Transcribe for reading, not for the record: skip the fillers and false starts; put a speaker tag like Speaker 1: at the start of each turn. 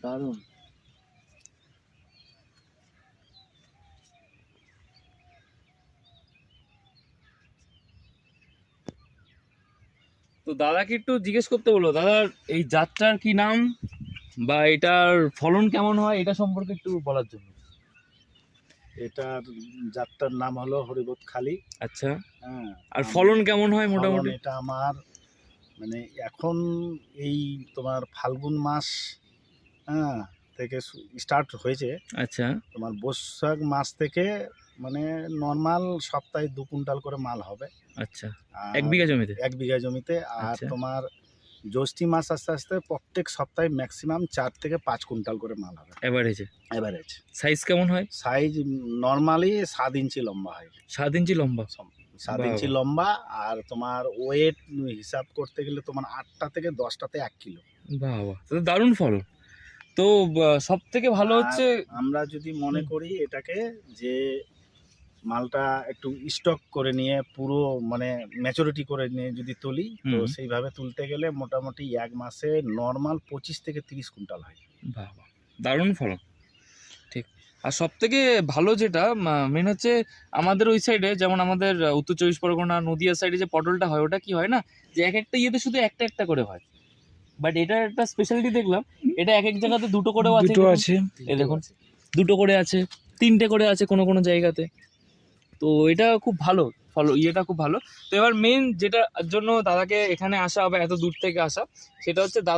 Speaker 1: দারুণ। তো দাদাকে একটু জিজ্ঞেস করতে বলো, দাদার এই জাতটার কি নাম বা এটার ফলন কেমন হয় এটা সম্পর্কে একটু বলার জন্য।
Speaker 2: এটার জাতটার নাম হলো হরিবোধ খালি।
Speaker 1: আচ্ছা,
Speaker 2: হ্যাঁ,
Speaker 1: আর ফলন কেমন হয়
Speaker 2: ফলন
Speaker 1: মোটামুটি?
Speaker 2: এটা আমার মানে এখন এই তোমার ফাল্গুন মাস হ্যাঁ থেকে স্টার্ট হয়েছে।
Speaker 1: আচ্ছা
Speaker 2: তোমার বৈশাখ মাস থেকে মানে নর্মাল সপ্তাহে 2 কুইন্টাল করে মাল হবে।
Speaker 1: আচ্ছা,
Speaker 2: আর
Speaker 1: 1 বিঘা জমিতে?
Speaker 2: 1 বিঘা জমিতে। আর
Speaker 1: আচ্ছা,
Speaker 2: তোমার জ্যৈষ্ঠী মাস আস্তে আস্তে প্রত্যেক সপ্তাহে ম্যাক্সিমাম 4 থেকে 5 কুইন্টাল করে মাল হবে
Speaker 1: এভারেজে।
Speaker 2: এভারেজ।
Speaker 1: সাইজ কেমন হয়?
Speaker 2: সাইজ নর্মালি 7 ইঞ্চি লম্বা হয়।
Speaker 1: 7 ইঞ্চি লম্বা?
Speaker 2: 7
Speaker 1: বাহ,
Speaker 2: ইঞ্চি
Speaker 1: বাহ।
Speaker 2: লম্বা। আর তোমার ওয়েট হিসাব করতে গেলে তোমার 8টা থেকে 10টাতে 1 কিলো।
Speaker 1: বাহ বাহ, তো দারুণ ফলন। তো সব থেকে ভালো
Speaker 2: আর
Speaker 1: হচ্ছে
Speaker 2: আমরা যদি মনে করি এটাকে যে মালটা একটু স্টক করে নিয়ে পুরো মানে ম্যাচুরিটি করে নিয়ে যদি তুলি, তো সেইভাবে তুলতে গেলে মোটামুটি 1 মাসে নর্মাল 25 থেকে 30 কুইন্টাল হয়।
Speaker 1: বাহ বাহ, দারুণ ফলন। ঠিক। আর সব থেকে ভালো যেটা মেন হচ্ছে আমাদের ওই সাইডে, যেমন আমাদের উত্তর 24 পরগনা নদিয়া সাইডে যে পটলটা হয় ওটা কি হয় না, যে এক একটা ইয়েতে শুধু একটা একটা করে হয়, বাট এটার একটা স্পেশালিটি দেখলাম, এটা এক এক জায়গাতে দুটো করেও আছে।
Speaker 3: দুটো আছে।
Speaker 1: এই দেখুন, দুটো করে আছে, 3টে করে আছে কোনো কোনো জায়গাতে। তো এটা খুব ভালো ইয়েটা খুব ভালো। তো এবার মেন যেটার জন্য দাদাকে এখানে আসা হবে, এত দূর থেকে আসা, সেটা হচ্ছে দাদা